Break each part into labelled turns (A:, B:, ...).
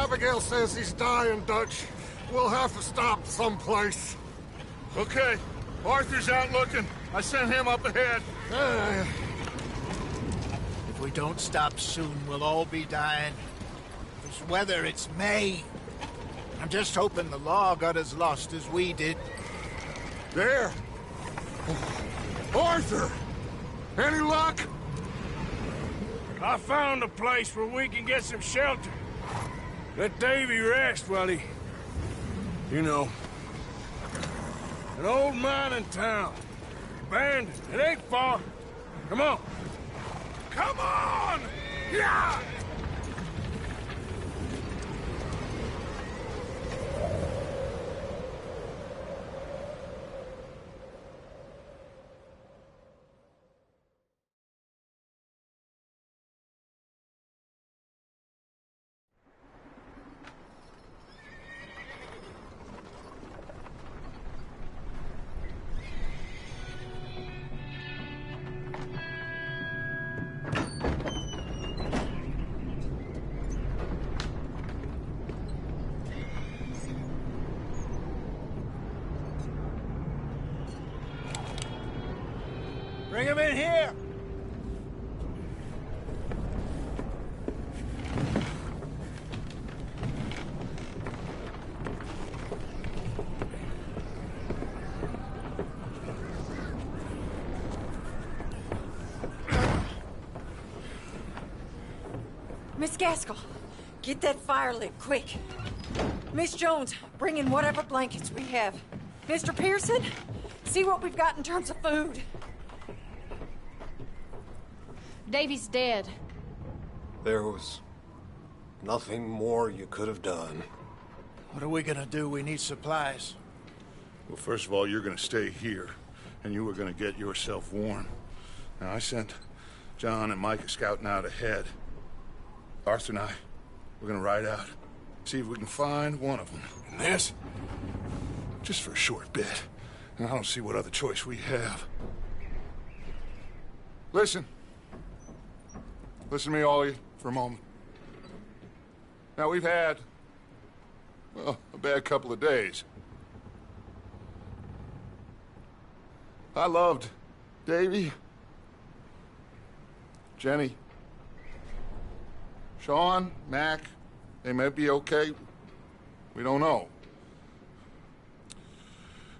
A: Abigail says he's dying, Dutch. We'll have to stop someplace.
B: Okay. Arthur's out looking. I sent him up ahead.
C: If we don't stop soon, we'll all be dying. This weather, it's May. I'm just hoping the law got as lost as we did.
A: There. Arthur! Any luck?
B: I found a place where we can get some shelter. Let Davy rest while he... You know. An old mining town. Abandoned. It ain't far. Come on. Come on! Yeah!
C: Bring him in here!
D: Miss Gaskell, get that fire lit, quick. Miss Jones, bring in whatever blankets we have. Mr. Pearson, see what we've got in terms of food.
E: Davy's dead.
A: There was nothing more you could have done.
C: What are we gonna do? We need supplies.
B: Well, first of all, you're gonna stay here, and you are gonna get yourself warm.
F: Now, I sent John and Micah scouting out ahead. Arthur and I, we're gonna ride out, see if we can find one of them.
B: And this?
F: Just for a short bit. And I don't see what other choice we have. Listen. Listen to me, all of you, for a moment. Now, we've had, well, a bad couple of days. I loved Davy, Jenny, Sean, Mac. They may be okay. We don't know.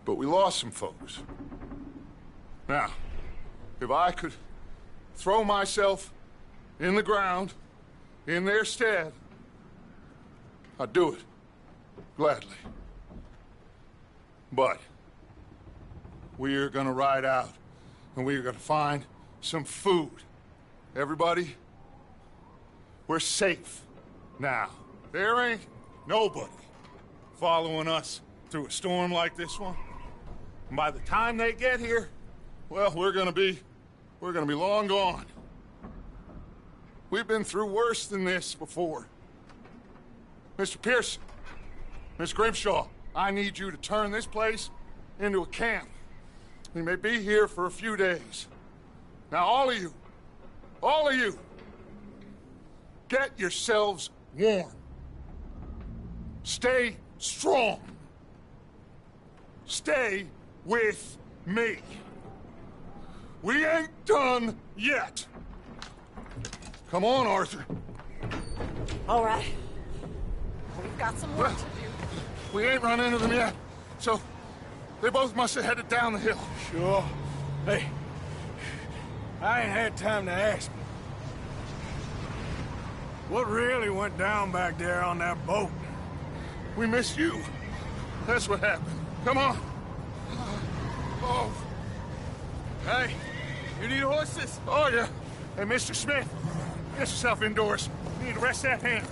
F: But we lost some folks. Now, if I could throw myself in the ground in their stead, I'd do it. Gladly. But we're gonna ride out and we're gonna find some food. Everybody, we're safe now. There ain't nobody following us through a storm like this one. And by the time they get here, well, we're gonna be long gone. We've been through worse than this before. Mr. Pearson, Miss Grimshaw, I need you to turn this place into a camp. We may be here for a few days. Now, all of you, get yourselves warm. Stay strong. Stay with me. We ain't done yet. Come on, Arthur.
D: All right. We've got some work to do.
F: We ain't run into them yet, so they both must have headed down the hill.
B: Sure. Hey, I ain't had time to ask. What really went down back there on that boat?
F: We missed you. That's what happened. Come on. Oh.
B: Hey, you need horses?
F: Oh, yeah. Hey, Mr. Smith, get yourself indoors. You need to rest that hand.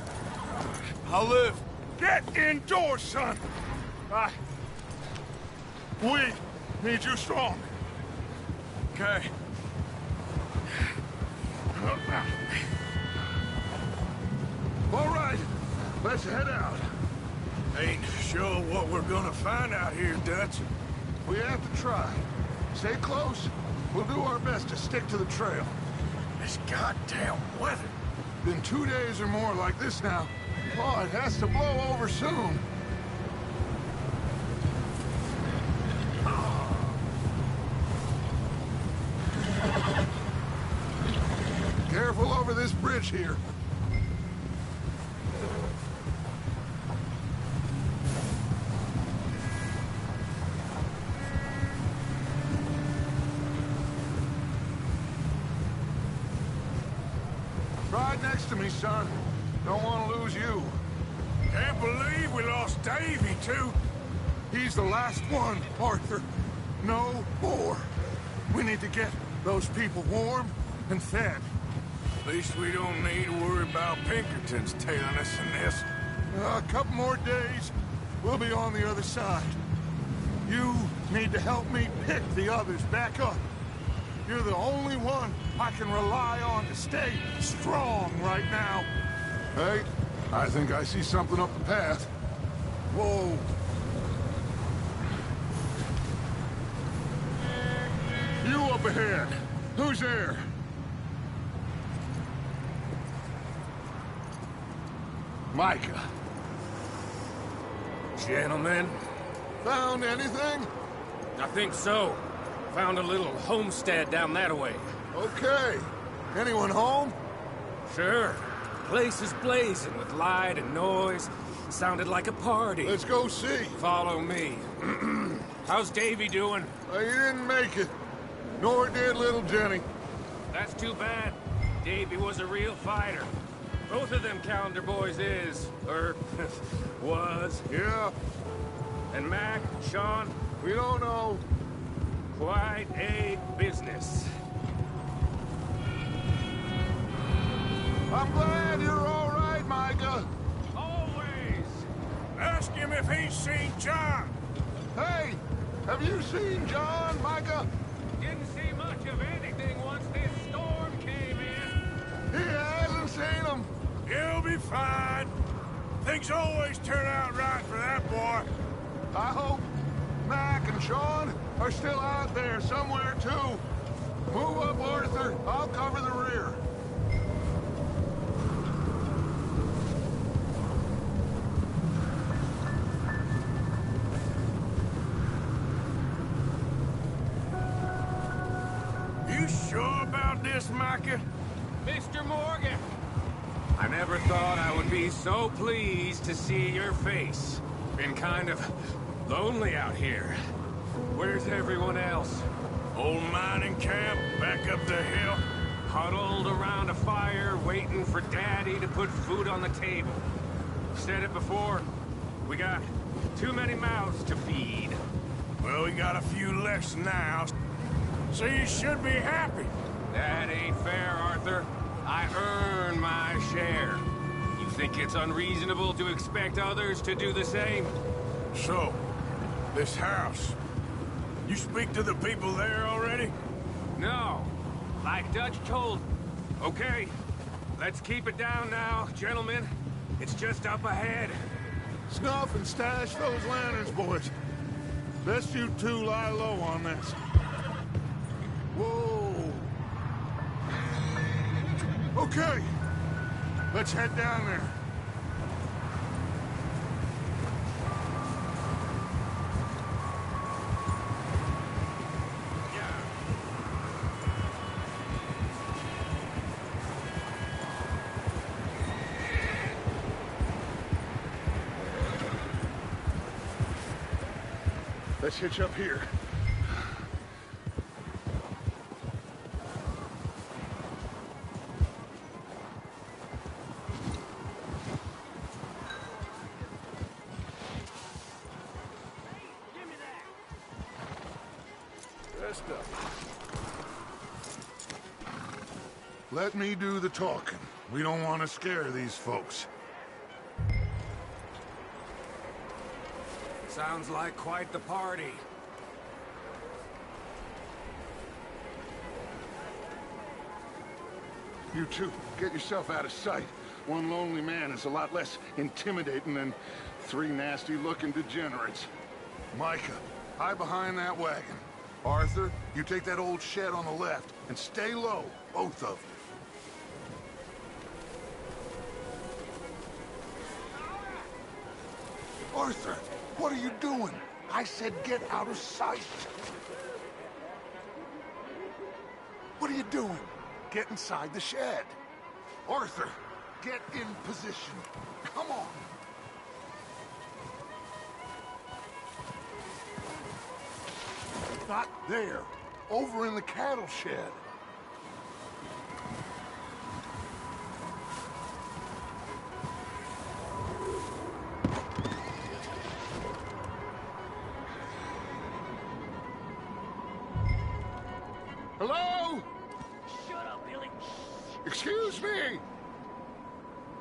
B: I'll live.
F: Get indoors, son. We need you strong.
B: Okay.
F: All right, let's head out.
B: Ain't sure what we're gonna find out here, Dutch.
F: We have to try. Stay close. We'll do our best to stick to the trail.
B: This goddamn weather.
F: Been 2 days or more like this now. Oh, it has to blow over soon. Careful over this bridge here. Ride next to me, son. Don't want to lose you.
B: Can't believe we lost Davy, too.
F: He's the last one, Arthur. No more. We need to get those people warm and fed.
B: At least we don't need to worry about Pinkertons tailing us in this.
F: A couple more days, we'll be on the other side. You need to help me pick the others back up. You're the only one I can rely on to stay strong right now. Hey, I think I see something up the path. Whoa. You up ahead. Who's there? Micah.
G: Gentlemen,
F: Found anything?
G: I think so. Found a little homestead down that way.
F: Okay. Anyone home?
G: Sure. Place is blazing with light and noise. Sounded like a party.
F: Let's go see.
G: Follow me. How's Davy doing?
F: He didn't make it. Nor did little Jenny.
G: That's too bad. Davy was a real fighter. Both of them calendar boys is, or was.
F: Yeah,
G: And Mac, Sean,
F: we don't know.
G: quite a business.
F: I'm glad you're all right, Micah.
G: Always.
B: Ask him if he's seen John.
F: Hey, have you seen John, Micah?
G: Didn't see much of anything once, did
F: He hasn't seen them.
B: He'll be fine. Things always turn out right for that boy.
F: I hope Mac and Sean are still out there somewhere, too. Move up, Arthur. I'll cover the rear.
B: You sure about this, Micah?
G: Mr. Morgan! I never thought I would be so pleased to see your face. Been kind of lonely out here. Where's everyone else?
B: Old mining camp back up the hill.
G: Huddled around a fire, waiting for Daddy to put food on the table. Said it before, we got too many mouths to feed.
B: Well, we got a few less now, so you should be happy.
G: That ain't fair, Arthur. I earn my share. You think it's unreasonable to expect others to do the same?
B: So, this house, you speak to the people there already?
G: No. Like Dutch told. Okay, let's keep it down now, gentlemen. It's just up ahead.
F: Snuff and stash those lanterns, boys. Best you two lie low on this. Whoa. Okay, let's head down there. Let's hitch up here.
B: Rest up.
F: Let me do the talking. We don't want to scare these folks.
G: Sounds like quite the party.
F: You two, get yourself out of sight. One lonely man is a lot less intimidating than three nasty-looking degenerates. Micah, hide behind that wagon. Arthur, you take that old shed on the left, and stay low, both of you. Arthur, what are you doing? I said get out of sight. What are you doing? Get inside the shed. Arthur, get in position. Come on. Not there. Over in the cattle shed. Hello?
G: Shut up, Billy.
F: Excuse me?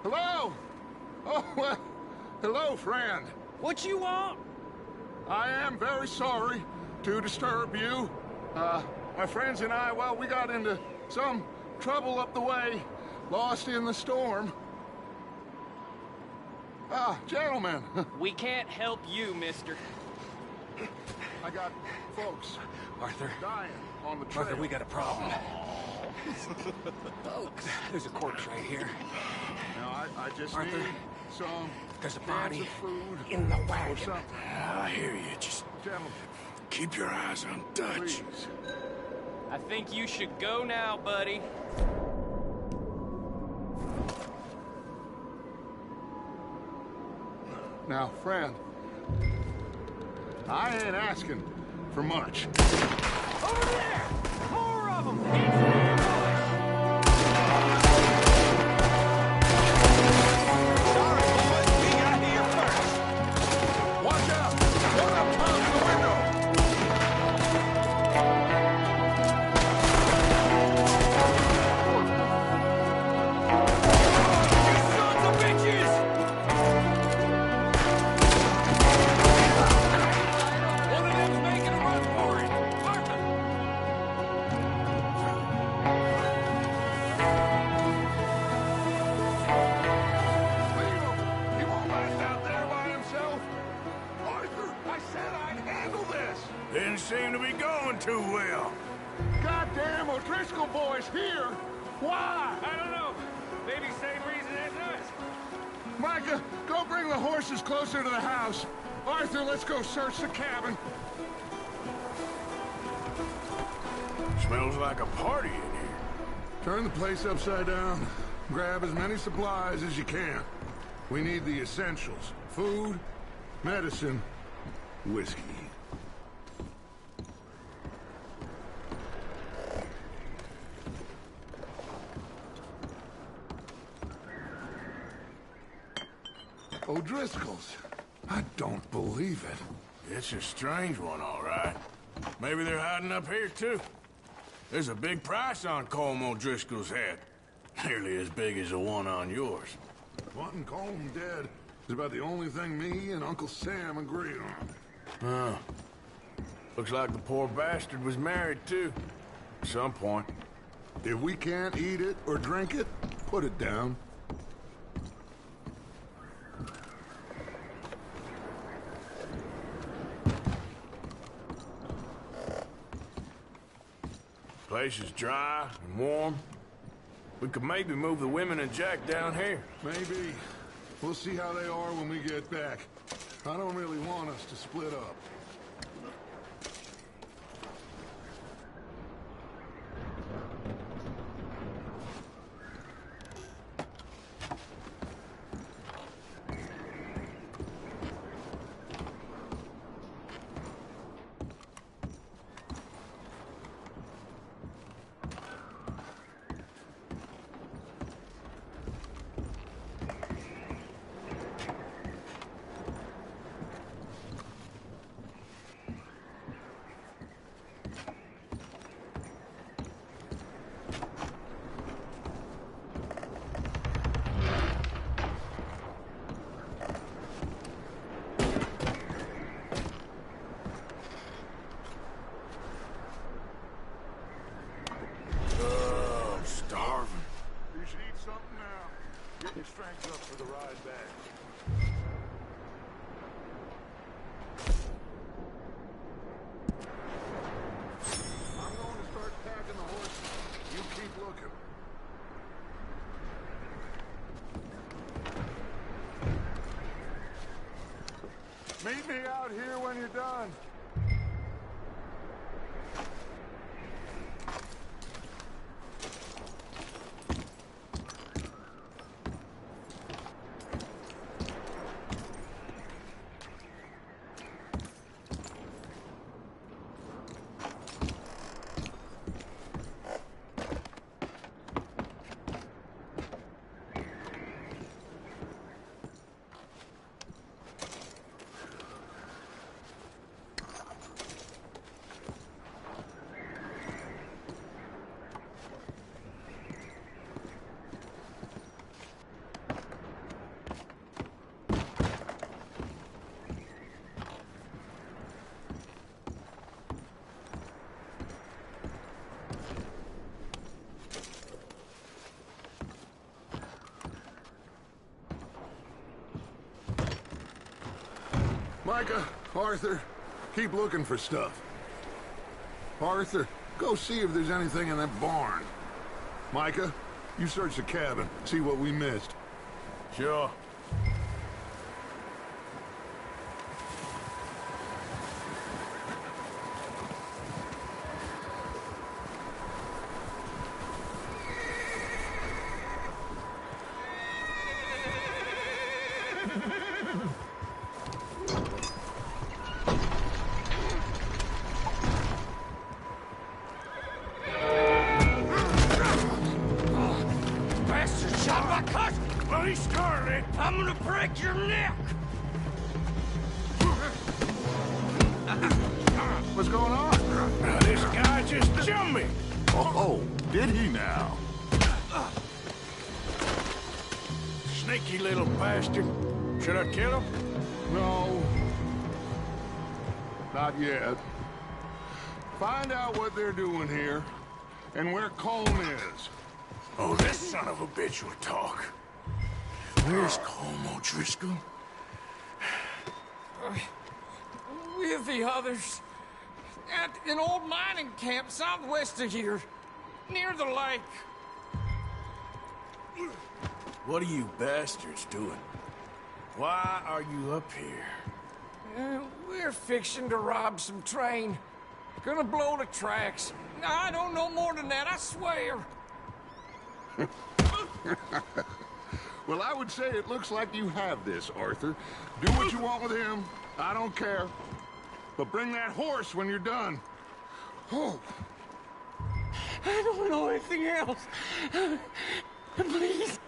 F: Hello? Oh, well, hello, friend.
G: What you want?
F: I am very sorry to disturb you. My friends and I, well, we got into some trouble up the way, lost in the storm. Gentlemen,
H: We can't help you, mister.
F: I got folks
G: Arthur.
F: dying on the trail.
G: Arthur, we got a problem. Folks, there's a corpse right here.
F: Now, I just
G: Arthur,
F: need some
G: there's a
F: cans
G: body
F: of food
G: in the
F: or
G: wagon.
F: something.
B: I hear you. Just
F: Gentlemen,
B: keep your eyes on Dutch.
F: please.
H: I think you should go now, buddy.
F: Now, friend, I ain't asking for much.
H: Over there! More of them!
C: Sorry, boys, we got here first.
F: Watch out! One up top of the window!
H: You sons of bitches! One of them's making a run for it. Arthur!
B: didn't seem to be going too well.
F: Goddamn O'Driscoll boys here! Why?
G: I don't know. Maybe same reason as us.
F: Micah, go bring the horses closer to the house. Arthur, let's go search the cabin.
B: Smells like a party in here.
F: Turn the place upside down. Grab as many supplies as you can. We need the essentials. Food, medicine, whiskey. O'Driscoll's. I don't believe it.
B: It's a strange one, all right. Maybe they're hiding up here, too. There's a big price on Colm O'Driscoll's head. Nearly as big as the one on yours.
F: Wanting Colm dead is about the only thing me and Uncle Sam agree on.
B: Huh. Looks like the poor bastard was married, too. At some point.
F: If we can't eat it or drink it, put it down.
B: Place is dry and warm. We could maybe move the women and Jack down here.
F: Maybe. We'll see how they are when we get back. I don't really want us to split up. Strength up for the ride back. I'm going to start packing the horses. You keep looking. Meet me out here when you're done. Micah, Arthur, keep looking for stuff. Arthur, go see if there's anything in that barn. Micah, you search the cabin, see what we missed.
B: Sure. Bloody Scarlet, I'm gonna break your neck!
F: What's going on?
B: Now, this guy just jumped me!
F: Oh, did he now?
B: Sneaky little bastard. Should I kill him?
F: No. Not yet. Find out what they're doing here, and where Colm is.
B: Oh, this son of a bitch will talk. Where's Colm O'Driscoll?
H: With the others.
B: At an old mining camp southwest of here, near the lake.
C: What are you bastards doing? Why are you up here?
B: We're fixing to rob some train. Gonna blow the tracks. I don't know more than that, I swear.
F: Well, I would say it looks like you have this, Arthur. Do what you want with him. I don't care. But bring that horse when you're done. Oh.
B: I don't know anything else. Please.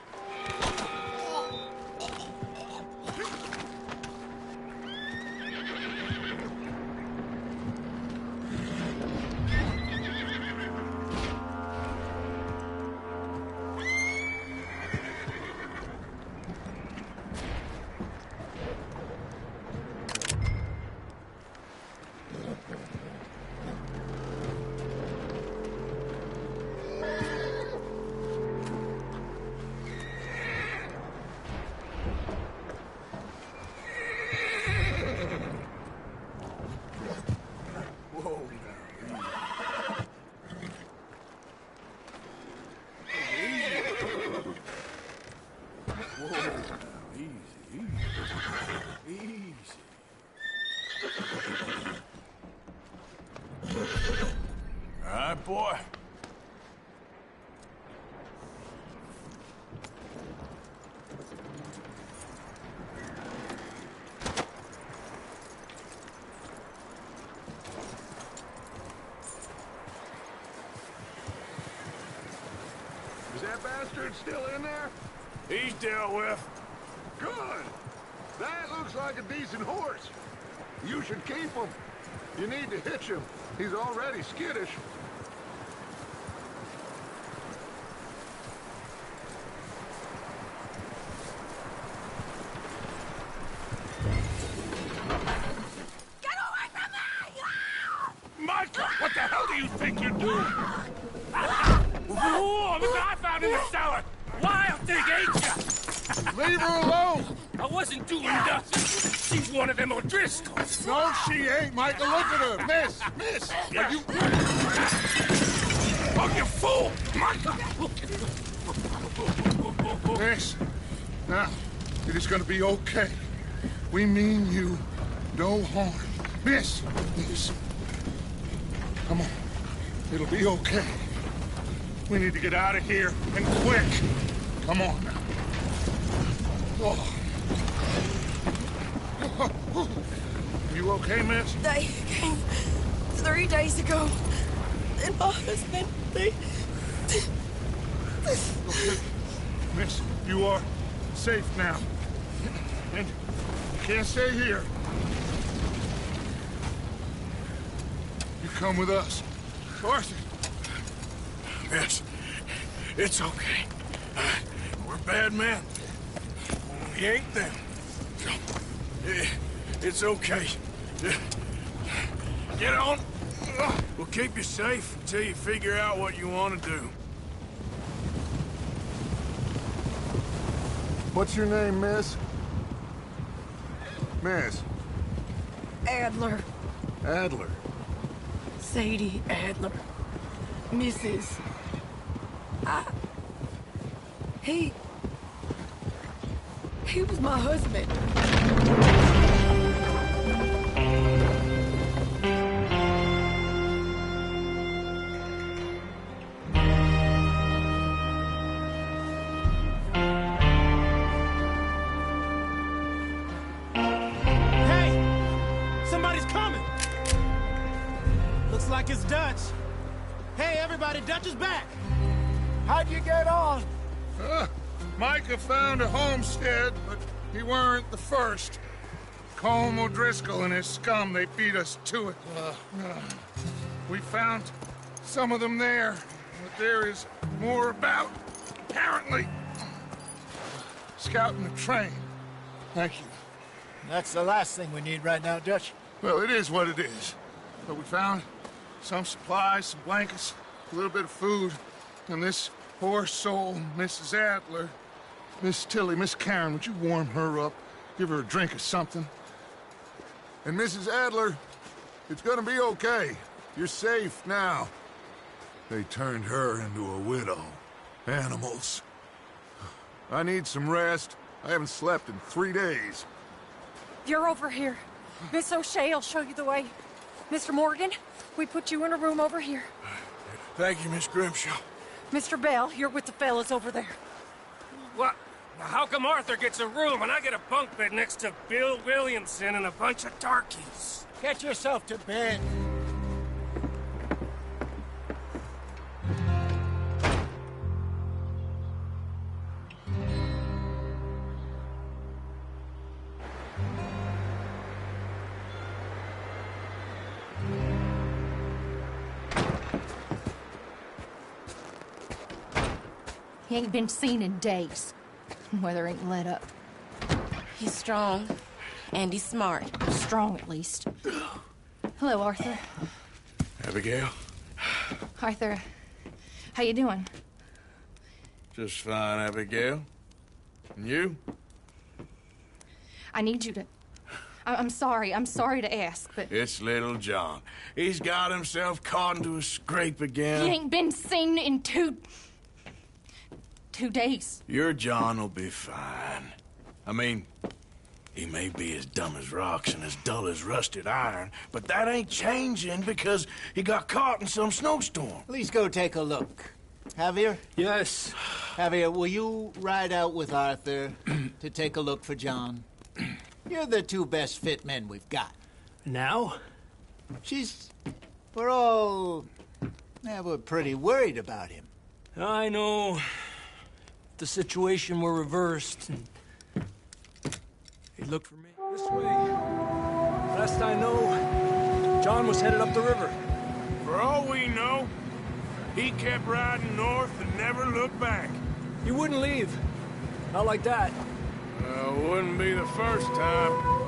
C: Boy.
F: Is that bastard still in there?
B: He's dealt with.
F: Good. That looks like a decent horse. You should keep him. You need to hitch him. He's already skittish.
B: Micah, what the hell do you think you're doing? Whoa, look what I found in the cellar! Wild thing, ain't ya?
F: Leave her alone!
B: I wasn't doing nothing. She's one of them O'Driscolls.
F: No, she ain't, Micah. Look at her. Miss, are you...
B: Oh, you fool! Micah!
F: Miss, now, it is gonna be okay. We mean you no harm. Miss, come on. It'll be okay. We need to get out of here, and quick. Come on now. Oh. You okay, miss?
I: They came 3 days ago. And my husband,
F: Okay. Miss, you are safe now. And you can't stay here. You come with us. Arthur.
B: Miss, it's okay. We're bad men. We ain't them. It's okay. Get on. We'll keep you safe until you figure out what you want to do.
F: What's your name, miss? Miss.
I: Adler,
F: Adler.
I: Sadie Adler, Mrs. He was my husband.
J: Hey! Somebody's coming! Looks like it's Dutch. Hey, everybody, Dutch is back!
C: How'd you get on?
F: Micah found a homestead, but he weren't the first. Colm O'Driscoll and his scum, they beat us to it. We found some of them there, but there is more about, apparently. Scouting the train. Thank you.
C: That's the last thing we need right now, Dutch.
F: Well, it is what it is. But we found some supplies, some blankets, a little bit of food, and this poor soul, Mrs. Adler, Miss Tilly, Miss Karen, would you warm her up? Give her a drink or something? And Mrs. Adler, it's gonna be okay. You're safe now. They turned her into a widow. Animals. I need some rest. I haven't slept in 3 days.
D: You're over here. Miss O'Shea will show you the way. Mr. Morgan, we put you in a room over here.
B: Thank you, Miss Grimshaw.
D: Mr. Bell, you're with the fellas over there.
H: What? How come Arthur gets a room and I get a bunk bed next to Bill Williamson and a bunch of darkies?
C: Get yourself to bed.
E: He ain't been seen in days. Weather ain't let up.
I: He's strong, and he's smart.
E: Strong, at least. Hello, Arthur.
B: Abigail?
E: Arthur, how you doing?
B: Just fine, Abigail. And you?
E: I need you to... I'm sorry to ask, but...
B: It's little John. He's got himself caught into a scrape again.
E: He ain't been seen in 2 days.
B: Your John will be fine. I mean, he may be as dumb as rocks and as dull as rusted iron, but that ain't changing because he got caught in some snowstorm.
C: Please go take a look. Javier?
J: Yes.
C: Javier, will you ride out with Arthur to take a look for John? You're the 2 best fit men we've got.
J: Now?
C: We're pretty worried about him.
J: I know. The situation were reversed, and he looked for me this way. Last I know, John was headed up the river.
B: For all we know, he kept riding north and never looked back.
J: He wouldn't leave. Not like that.
B: Wouldn't be the first time.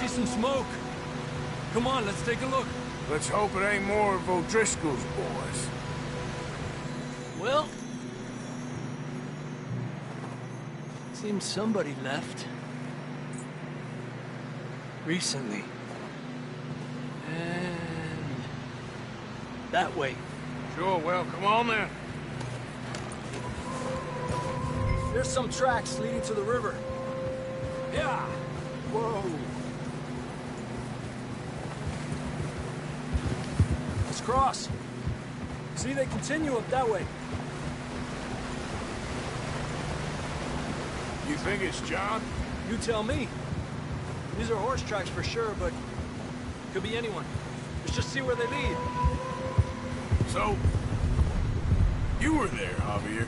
J: Some smoke. Come on, let's take a look.
B: Let's hope it ain't more of O'Driscoll's boys.
J: Well, seems somebody left. Recently. And that way.
B: Sure, well, come on then.
J: There's some tracks leading to the river. Yeah. Whoa. Let's cross. See, they continue up that way.
B: You think it's John?
J: You tell me. These are horse tracks for sure, but could be anyone. Let's just see where they lead.
B: So, you were there, Javier.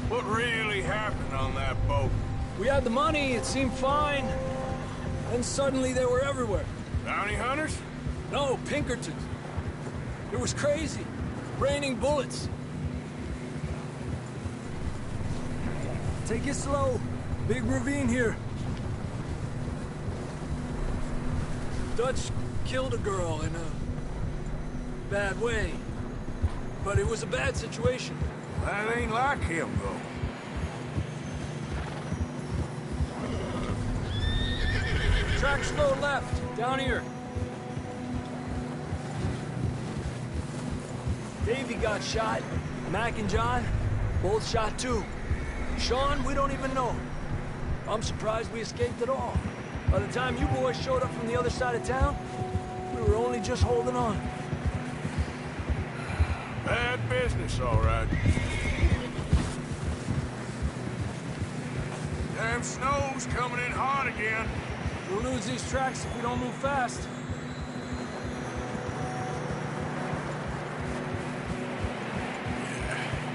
B: What really happened on that boat?
J: We had the money, it seemed fine. Then suddenly they were everywhere.
B: Bounty hunters?
J: No, Pinkertons. It was crazy. Raining bullets. Take it slow. Big ravine here. Dutch killed a girl in a bad way. But it was a bad situation.
B: That ain't like him, though.
J: Tracks go left, down here. Davey got shot. Mac and John, both shot too. Sean, we don't even know. I'm surprised we escaped at all. By the time you boys showed up from the other side of town, we were only just holding on.
B: Bad business, all right. Damn snow's coming in hot again.
J: We'll lose these tracks if we don't move fast.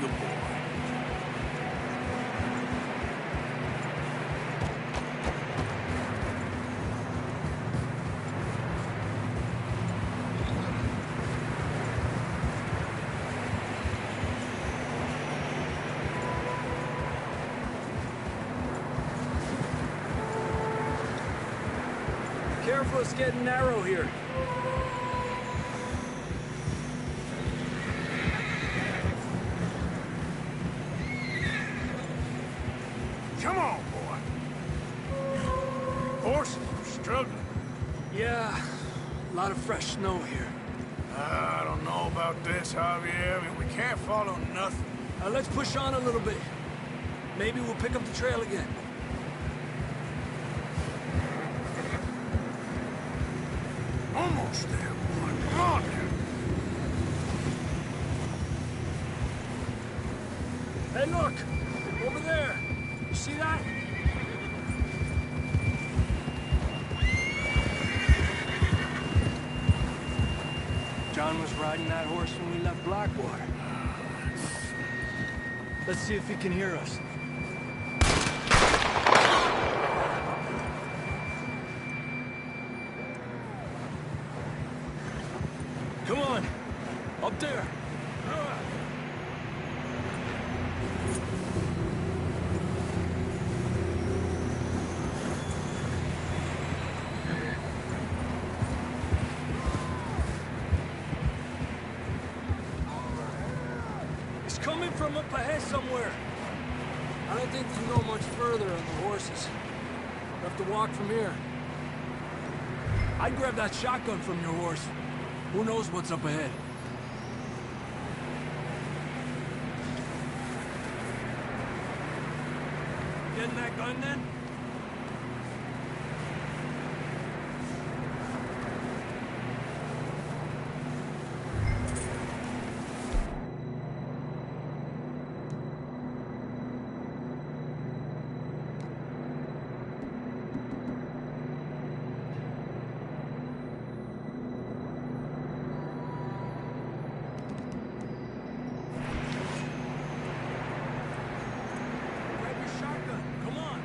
B: Good boy.
J: careful, it's getting narrow here.
B: Come on, boy. Horses are struggling.
J: Yeah, a lot of fresh snow here.
B: I don't know about this, Javier. I mean, we can't follow nothing.
J: Let's push on a little bit. Maybe we'll pick up the trail again.
B: Almost there, boy. Come on now.
J: Hey, look! Over there! You see that? John was riding that horse when we left Blackwater. Let's see if he can hear us. Come on! Up there! It's coming from up ahead somewhere. I don't think we can go much further on the horses. We'll have to walk from here. I'd grab that shotgun from your horse. Who knows what's up ahead? Getting that gun then? Grab your shotgun. Come on.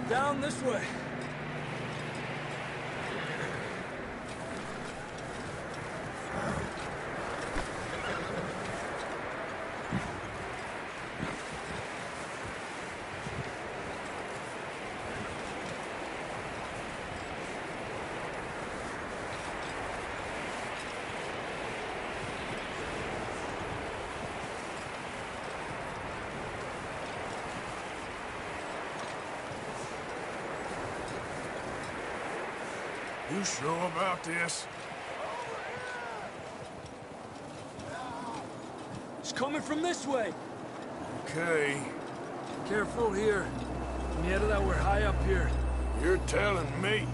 J: Down this way.
B: You sure about this?
J: It's coming from this way.
B: Okay.
J: Careful here. Mierda, that we're high up here.
B: You're telling me.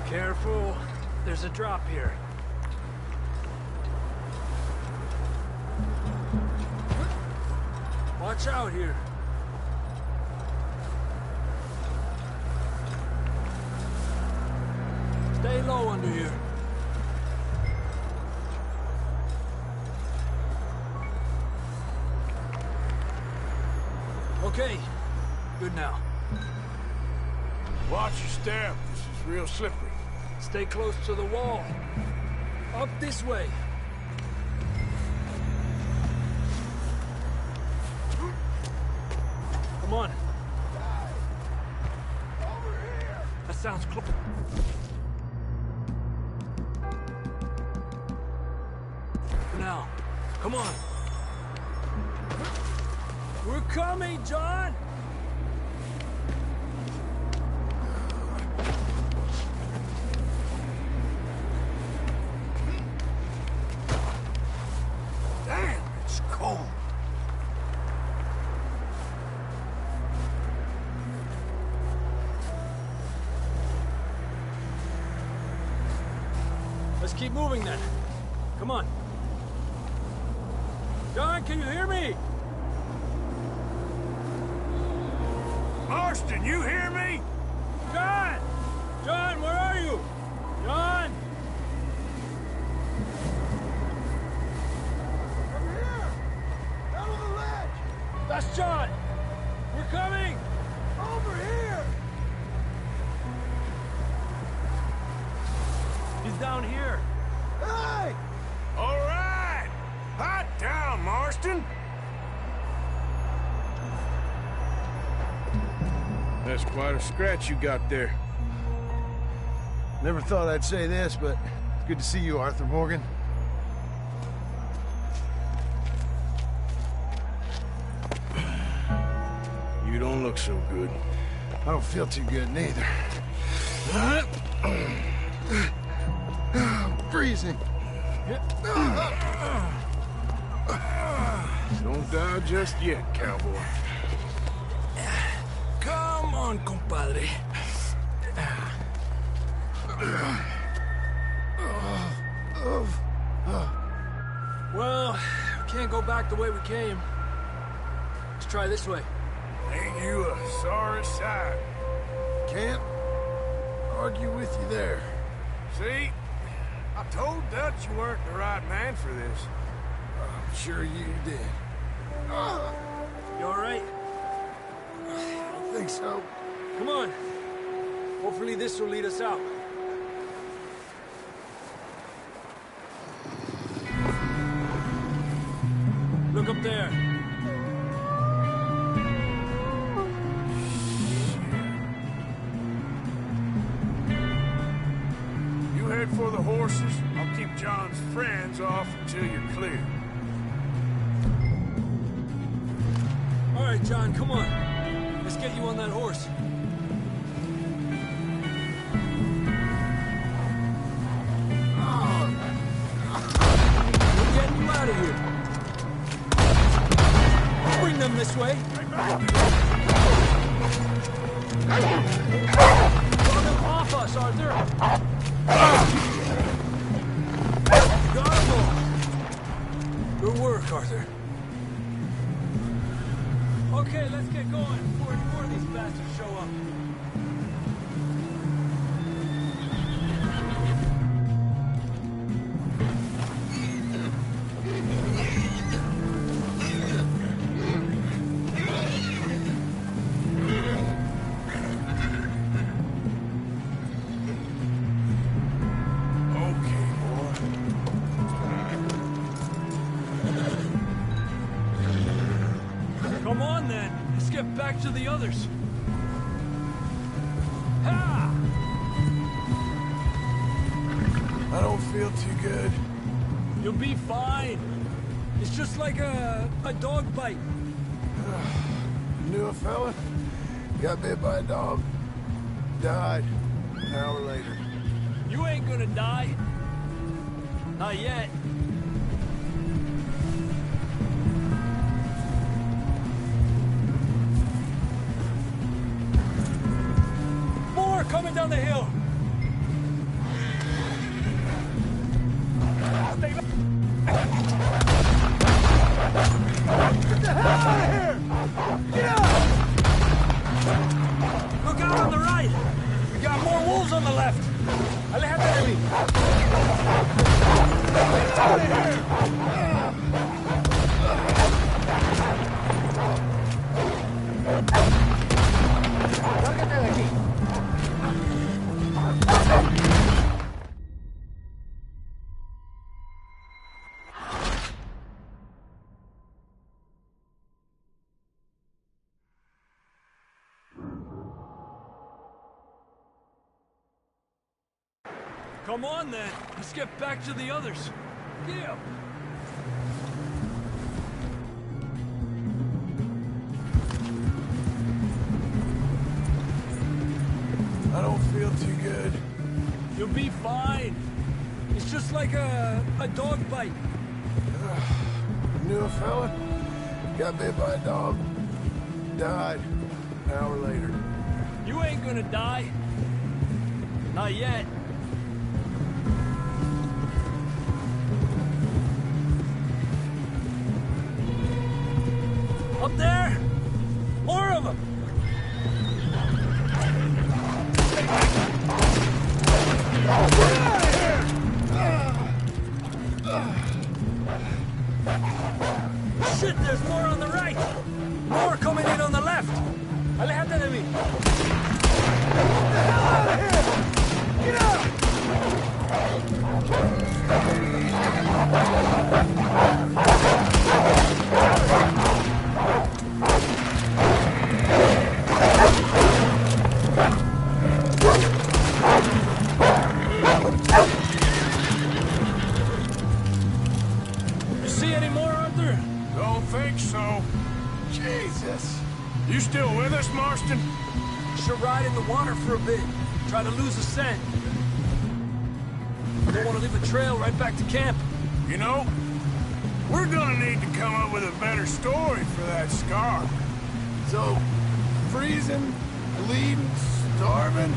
J: Careful. There's a drop here. Watch out here. Stay low under here. Okay. Good now.
B: Watch your step. This is real slippery.
J: Stay close to the wall. Up this way. Come on. sounds close. Now, come on. We're coming, John!
B: Damn, it's cold.
J: Let's keep moving then. Come on. John, can you hear me?
B: Marston, you hear me?
J: John! John, where are you? John!
B: Over here! Down on the ledge!
J: That's John! We're coming!
B: Over here!
J: He's down here.
B: Hey! All right! Hot down, Marston! That's quite a scratch you got there.
K: Never thought I'd say this, but it's good to see you, Arthur Morgan.
B: You don't look so good.
K: I don't feel too good, neither. I'm freezing.
B: Don't die just yet, cowboy.
J: Come on, compadre. Well, we can't go back the way we came. Let's try this way.
B: Ain't you a sorry sight?
K: Can't argue with you there.
B: See? I told Dutch you weren't the right man for this.
K: I'm sure you did.
J: You all right?
K: I think so.
J: Come on. Hopefully this will lead us out. Look up there.
B: You head for the horses. I'll keep John's friends off until you're clear.
J: All right, John, come on. Let's get you on that horse. We're getting you out of here. Bring them this way. Draw them off us, Arthur. Got them all. Good work, Arthur. Okay, let's get going before any more of these bastards show up. Come on, then. Let's get back to the others. Ha!
K: I don't feel too good.
J: You'll be fine. It's just like a dog bite.
K: Knew a fella? Got bit by a dog. Died an hour later.
J: You ain't gonna die. Not yet. More coming down the hill. Stay back.
K: Get the hell out of here! Get out!
J: Look out on the right. We got more wolves on the left. Aléjate de mí.
K: Get out of here!
J: Lárgate de aquí. Come on, then. Let's get back to the others. Yeah.
K: I don't feel too good.
J: You'll be fine. It's just like a dog bite.
K: Knew a fella. Got bit by a dog. Died. An hour later.
J: You ain't gonna die. Not yet. Up there? More of them! Shit, there's more on the right! More coming in on the left! Alejate de mí!
K: Get the hell out of here! Get out!
J: You see any more, Arthur?
B: Don't think so.
K: Jesus!
B: You still with us, Marston?
J: Should ride in the water for a bit. Try to lose a scent. I don't want to leave a trail right back to camp.
B: You know, we're gonna need to come up with a better story for that scar.
K: So, freezing, bleeding, starving,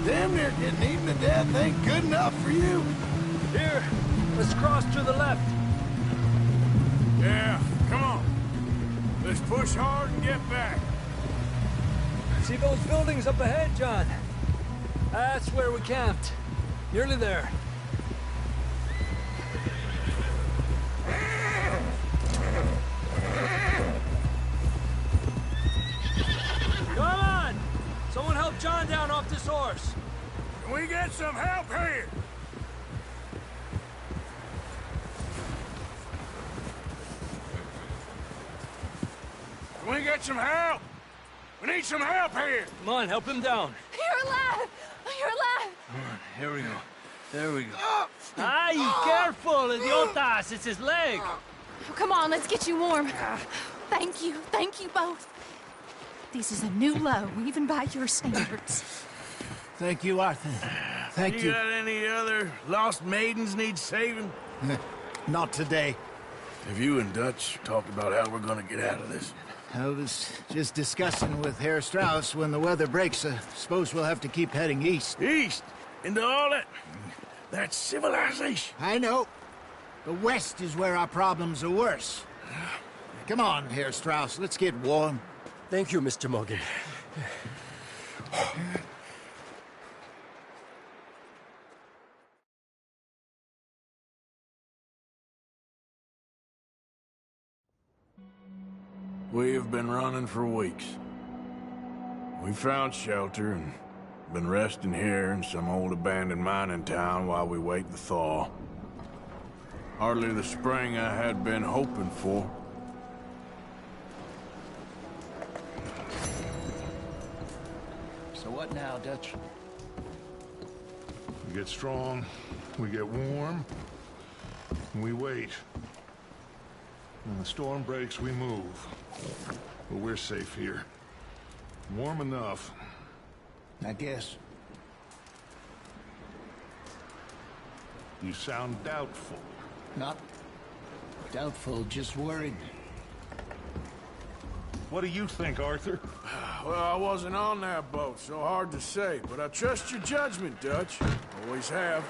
K: damn near getting eaten to death ain't good enough for you?
J: Here, let's cross to the left.
B: Yeah, come on. Let's push hard and get back.
J: See those buildings up ahead, John? That's where we camped. Nearly there. Come on! Someone help John down off this horse.
B: Can we get some help here? Can we get some help? We need some help here!
J: Come on, help him down.
I: You're alive! You're alive!
J: Come on, here we go. There we go. Ay, careful, idiotas! It's his leg!
E: Oh, come on, let's get you warm. Thank you both. This is a new low, even by your standards.
C: Thank you, Arthur. Thank you.
B: got any other lost maidens need saving?
C: Not today.
K: Have you and Dutch talked about how we're gonna get out of this?
C: I was just discussing with Herr Strauss when the weather breaks. Suppose we'll have to keep heading east.
B: East? Into all that civilization?
C: I know. The west is where our problems are worse. Come on, Herr Strauss, let's get warm.
H: Thank you, Mr. Morgan.
B: We have been running for weeks. We found shelter and been resting here in some old abandoned mining town while we wait the thaw. Hardly the spring I had been hoping for.
C: So what now, Dutch?
F: We get strong, we get warm, and we wait. When the storm breaks, we move. But we're safe here. Warm enough.
C: I guess.
F: You sound doubtful.
C: Not doubtful, just worried.
F: What do you think, Arthur?
B: Well, I wasn't on that boat, so hard to say, but I trust your judgment, Dutch. Always have.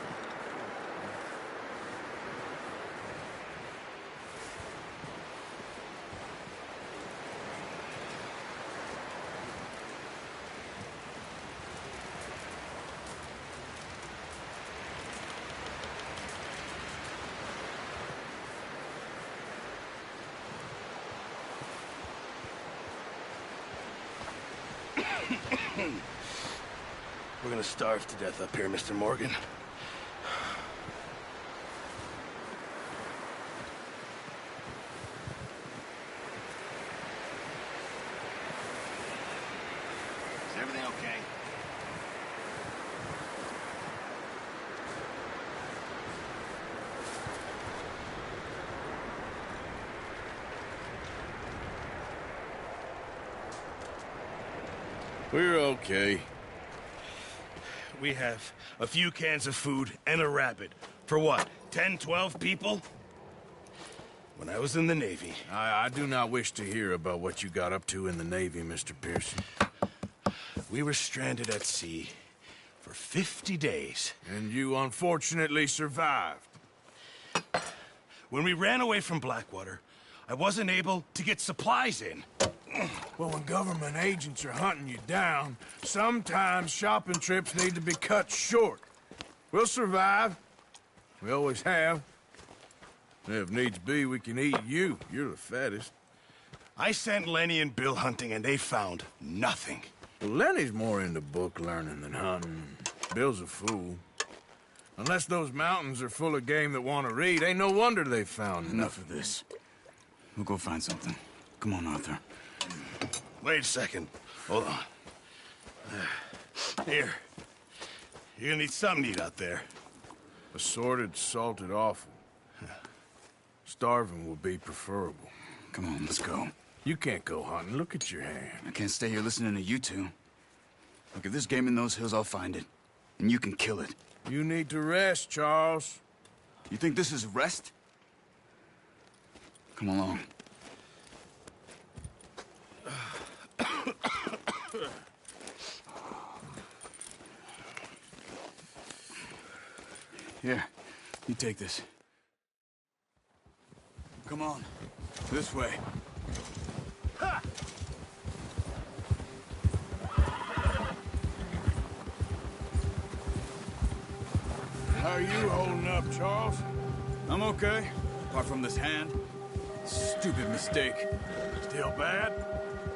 K: We're gonna starve to death up here, Mr. Morgan. Is everything okay?
B: We're okay. We have a few cans of food and a rabbit. For what, 10, 12 people? When I was in the Navy...
L: I do not wish to hear about what you got up to in the Navy, Mr. Pearson.
B: We were stranded at sea for 50 days.
L: And you unfortunately survived.
B: When we ran away from Blackwater, I wasn't able to get supplies in.
L: Well, when government agents are hunting you down, sometimes shopping trips need to be cut short. We'll survive. We always have. And if needs be, we can eat you. You're the fattest.
B: I sent Lenny and Bill hunting, and they found nothing.
L: Well, Lenny's more into book learning than hunting. Bill's a fool. Unless those mountains are full of game that want to read, ain't no wonder they found
M: Enough of this. We'll go find something. Come on, Arthur.
B: Wait a second. Hold on. Here. You're gonna need something to eat out there.
L: Assorted, salted offal. Starving will be preferable.
M: Come on, let's go.
L: You can't go hunting. Look at your hand.
M: I can't stay here listening to you two. Look, if there's game in those hills, I'll find it. And you can kill it.
L: You need to rest, Charles.
M: You think this is rest? Come along. Here, you take this. Come on, this way. Ha!
L: How are you holding up, Charles?
M: I'm okay, apart from this hand. Stupid mistake.
L: Still bad?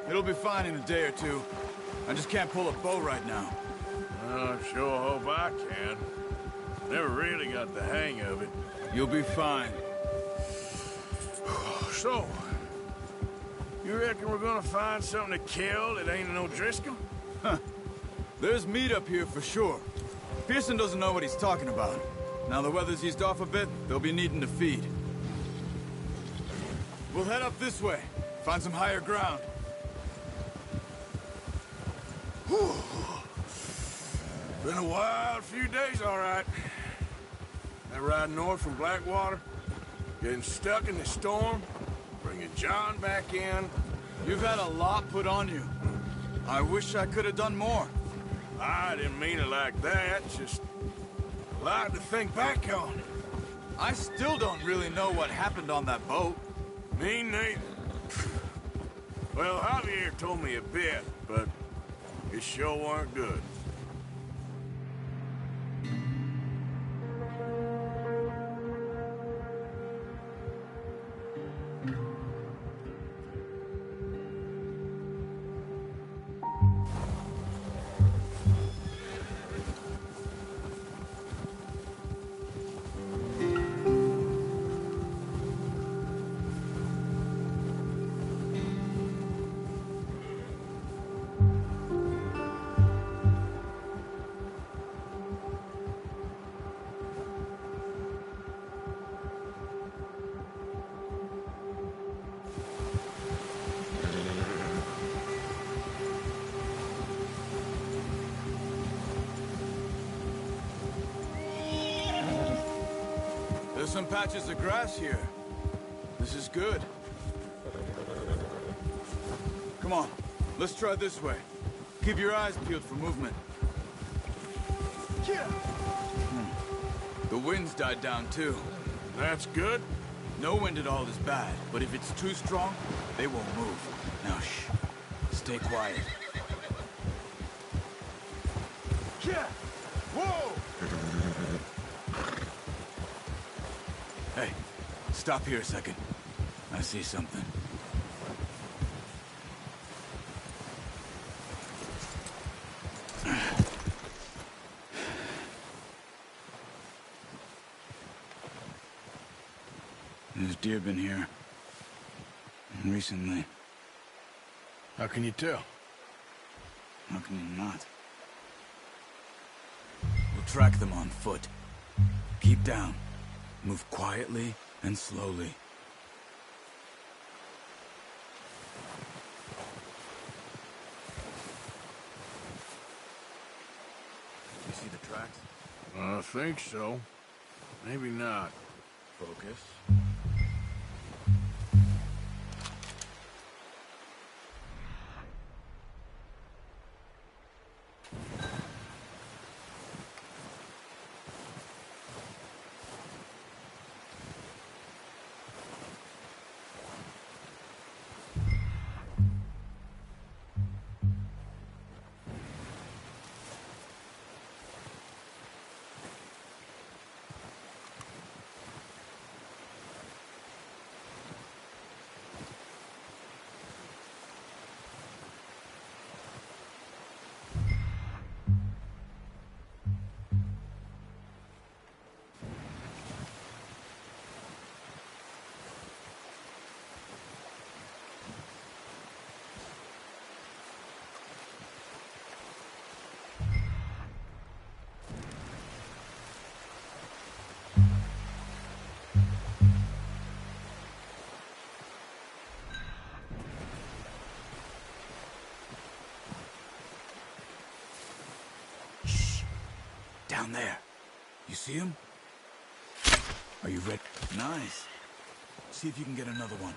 M: It'll be fine in a day or two. I just can't pull a bow right now.
L: I sure hope I can. Never really got the hang of it.
M: You'll be fine.
L: So, you reckon we're gonna find something to kill that ain't no Driscoll?
M: Huh. There's meat up here for sure. Pearson doesn't know what he's talking about. Now the weather's eased off a bit, they'll be needing to feed. We'll head up this way. Find some higher ground.
L: Whew. Been a wild few days, all right. That ride north from Blackwater, getting stuck in the storm, bringing John back in.
M: You've had a lot put on you. I wish I could have done more.
L: I didn't mean it like that, just a lot to think back on.
M: I still don't really know what happened on that boat.
L: Me neither. Well, Javier told me a bit, but it sure weren't good.
M: There's some patches of grass here. This is good. Come on, let's try this way. Keep your eyes peeled for movement. The wind's died down too.
L: That's good.
M: No wind at all is bad, but if it's too strong, they won't move. Now shh, stay quiet.
L: Whoa!
M: Hey, stop here a second. I see something. There's deer been here. Recently.
L: How can you tell?
M: How can you not? We'll track them on foot. Keep down. Move quietly and slowly. see the tracks?
L: I think so. Maybe not.
M: Focus. Down there. You see him? Are you ready? Nice. See if you can get another one.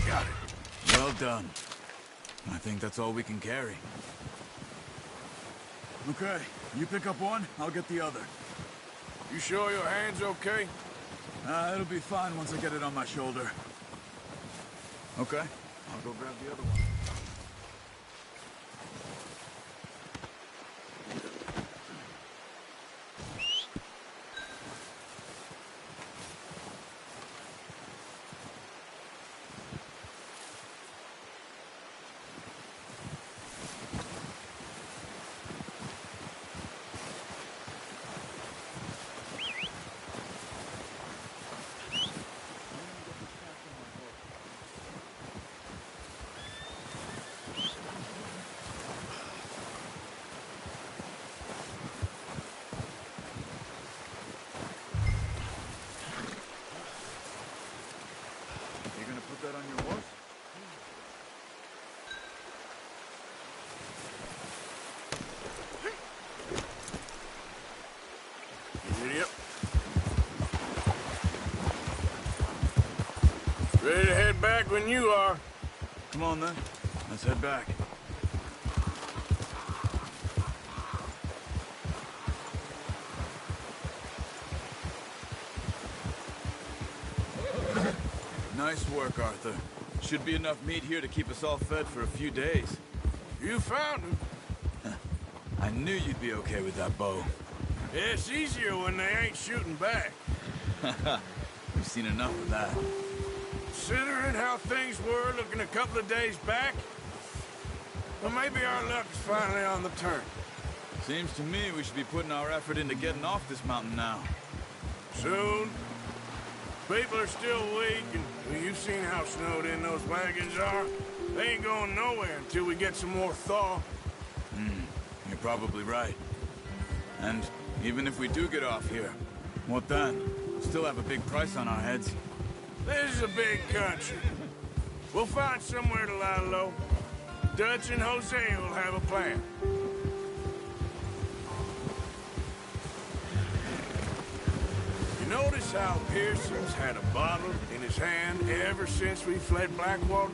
M: Got it. Well done. I think that's all we can carry. Okay, you pick up one, I'll get the other.
L: You sure your hand's okay?
M: It'll be fine once I get it on my shoulder. Okay, I'll go grab the other one. That on your horse?
L: Yep. Ready to head back when you are.
M: Come on then. Let's head back. Nice work, Arthur. Should be enough meat here to keep us all fed for a few days.
L: You found him.
M: I knew you'd be okay with that bow.
L: Yeah, it's easier when they ain't shooting back.
M: We've seen enough of that.
L: Considering how things were looking a couple of days back, well, maybe our luck's finally on the turn.
M: Seems to me we should be putting our effort into getting off this mountain now.
L: Soon. People are still weak, and well, you've seen how snowed in those wagons are. They ain't going nowhere until we get some more thaw.
M: You're probably right. And even if we do get off here, What then? Still have a big price on our heads.
B: This is a big country. We'll find somewhere to lie low. Dutch and Hosea will have a plan. You notice how Pearson's had a bottle in his hand ever since we fled Blackwater?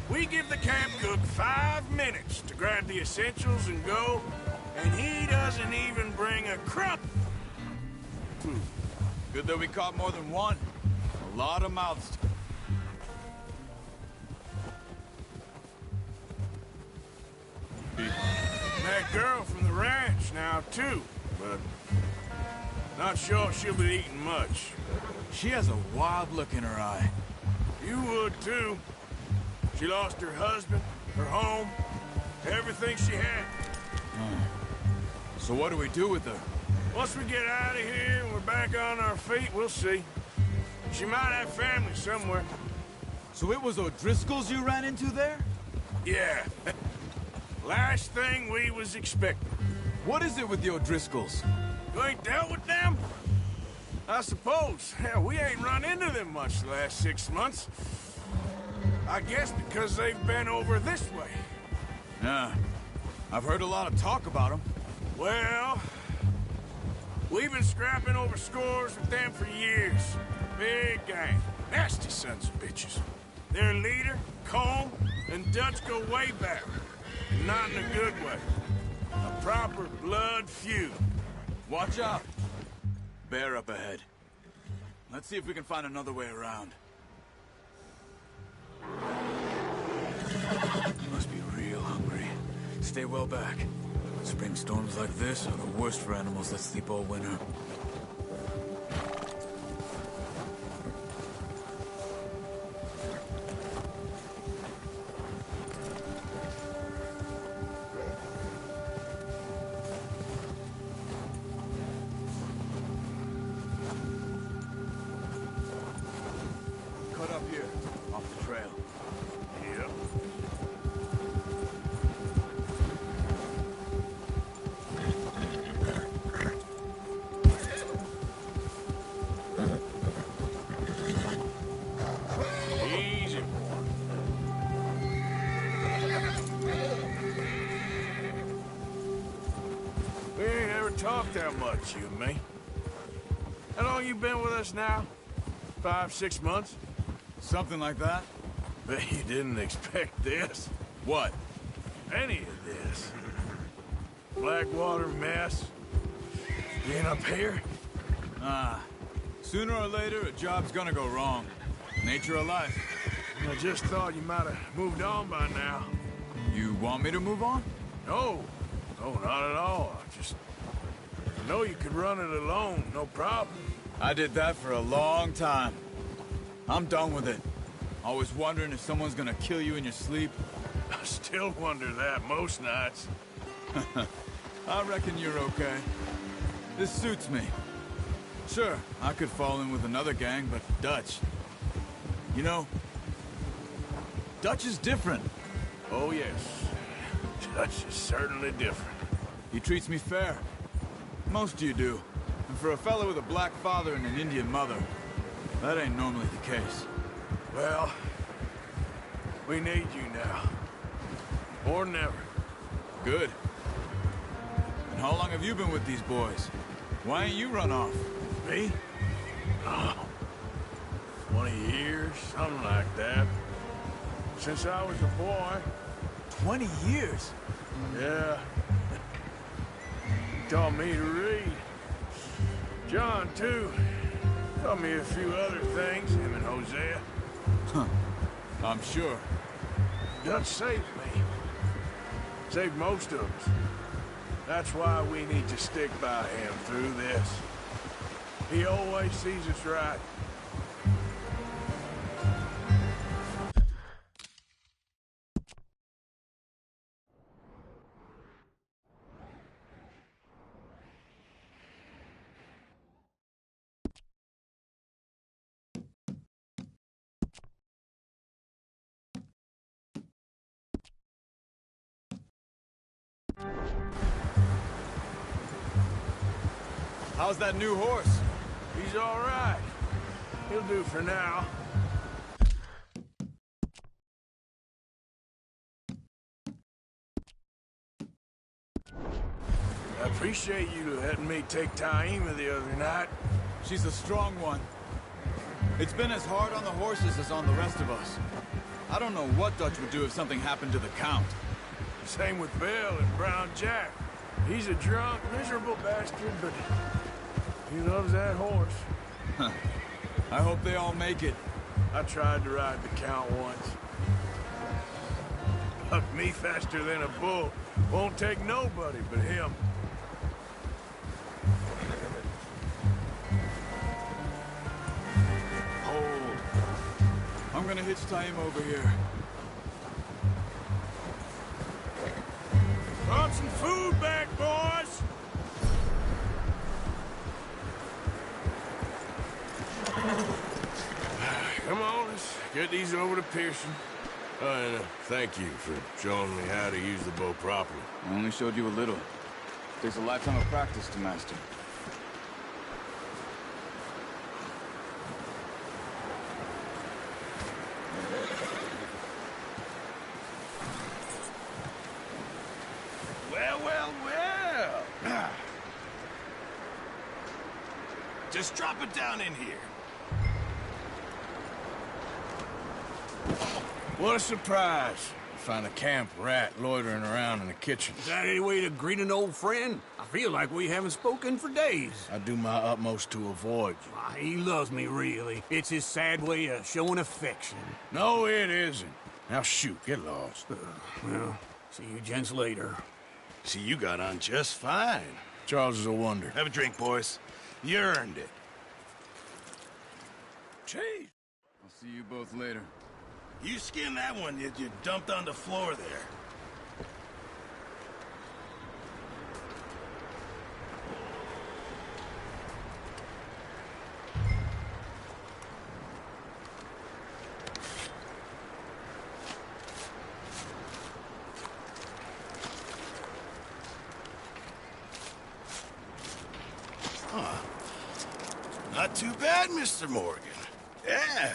B: We give the camp cook 5 minutes to grab the essentials and go, and he doesn't even bring a crumb.
M: Good that we caught more than one. A lot of mouths to...
B: That girl from the ranch now, too, but not sure she'll be eating much.
M: She has a wild look in her eye.
B: You would, too. She lost her husband, her home, everything she had.
M: So what do we do with her?
B: Once we get out of here and we're back on our feet, we'll see. She might have family somewhere.
M: So it was O'Driscoll's you ran into there?
B: Yeah. Last thing we was expecting.
M: What is it with the O'Driscolls?
B: You ain't dealt with them? I suppose. Hell, we ain't run into them much the last 6 months. I guess because they've been over this way.
M: Yeah. I've heard a lot of talk about them.
B: Well, we've been scrapping over scores with them for years. Big gang. Nasty sons of bitches. Their leader, Combe, and Dutch go way back. And not in a good way. A proper blood feud.
M: Watch out. Bear up ahead. Let's see if we can find another way around. Must be real hungry. Stay well back. Spring storms like this are the worst for animals that sleep all winter. Cut up here, off the trail.
B: Yep. Easy. We ain't ever talked that much, you and me. How long you been with us now? 5, 6 months?
M: Something like that?
B: Bet you didn't expect this.
M: What?
B: Any of this. Blackwater mess. Being up here?
M: Sooner or later, a job's gonna go wrong. Nature of life.
B: I just thought you might have moved on by now.
M: You want me to move on?
B: No. No, not at all. I know you could run it alone, no problem.
M: I did that for a long time. I'm done with it. Always wondering if someone's gonna kill you in your sleep.
B: I still wonder that most nights.
M: I reckon you're okay. This suits me. Sure, I could fall in with another gang, but Dutch... You know, Dutch is different.
B: Oh, yes. Dutch is certainly different.
M: He treats me fair. Most of you do. And for a fellow with a black father and an Indian mother, that ain't normally the case.
B: Well, we need you now. More than ever.
M: Good. And how long have you been with these boys? Why ain't you run off?
B: Me? Oh, 20 years, something like that. Since I was a boy.
M: 20 years?
B: Yeah. He taught me to read. John, too. Taught me a few other things, him and Hosea.
M: Huh. I'm sure.
B: Dutch saved me. Saved most of us. That's why we need to stick by him through this. He always sees us right.
M: How's that new horse?
L: He's all right. He'll do for now. I appreciate you letting me take Taima the other night.
M: She's a strong one. It's been as hard on the horses as on the rest of us. I don't know what Dutch would do if something happened to the Count.
L: Same with Bill and Brown Jack. He's a drunk, miserable bastard, but he loves that horse.
M: I hope they all make it.
L: I tried to ride the Count once. Bucked me faster than a bull. Won't take nobody but him.
M: Hold. I'm gonna hitch Taima over here.
L: Brought some food back, boys! Come on, let's get these over to Pearson. And thank you for showing me how to use the bow properly.
M: I only showed you a little. Takes a lifetime of practice to master.
K: Well. Just drop it down in here.
L: What a surprise. Find a camp rat loitering around in the kitchen.
B: Is that any way to greet an old friend? I feel like we haven't spoken for days.
L: I do my utmost to avoid you.
B: Why, he loves me, really. It's his sad way of showing affection.
L: No, it isn't. Now shoot, get lost.
B: Well, see you gents later.
K: See, you got on just fine.
L: Charles is a wonder.
K: Have a drink, boys. You earned it.
L: Jeez.
M: I'll see you both later.
K: You skinned that one you dumped on the floor there. Not too bad, Mr. Morgan. Yeah.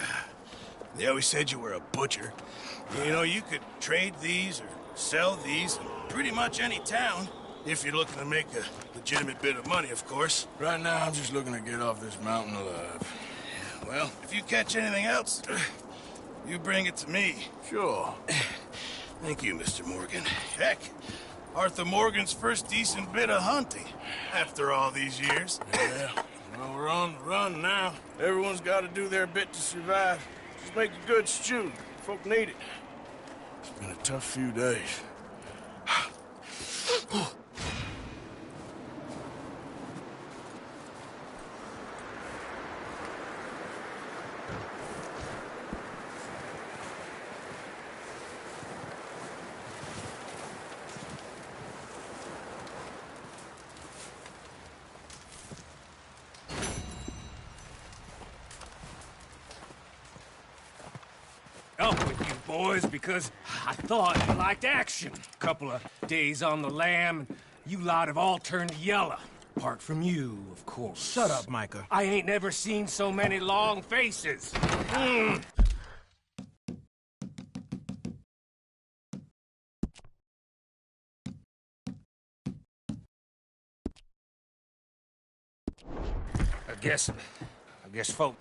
K: They always said you were a butcher. You know, you could trade these or sell these in pretty much any town, if you're looking to make a legitimate bit of money, of course.
L: Right now, I'm just looking to get off this mountain alive.
K: Well, if you catch anything else, you bring it to me.
L: Sure.
K: Thank you, Mr. Morgan. Heck, Arthur Morgan's first decent bit of hunting, after all these years.
L: Yeah, well, we're on the run now. Everyone's got to do their bit to survive. Just make a good stew. Folk need it. It's been a tough few days.
H: Up with you boys because I thought you liked action. Couple of days on the lam, and you lot have all turned yellow. Apart from you, of course.
B: Shut up, Micah.
H: I ain't never seen so many long faces. I guess folk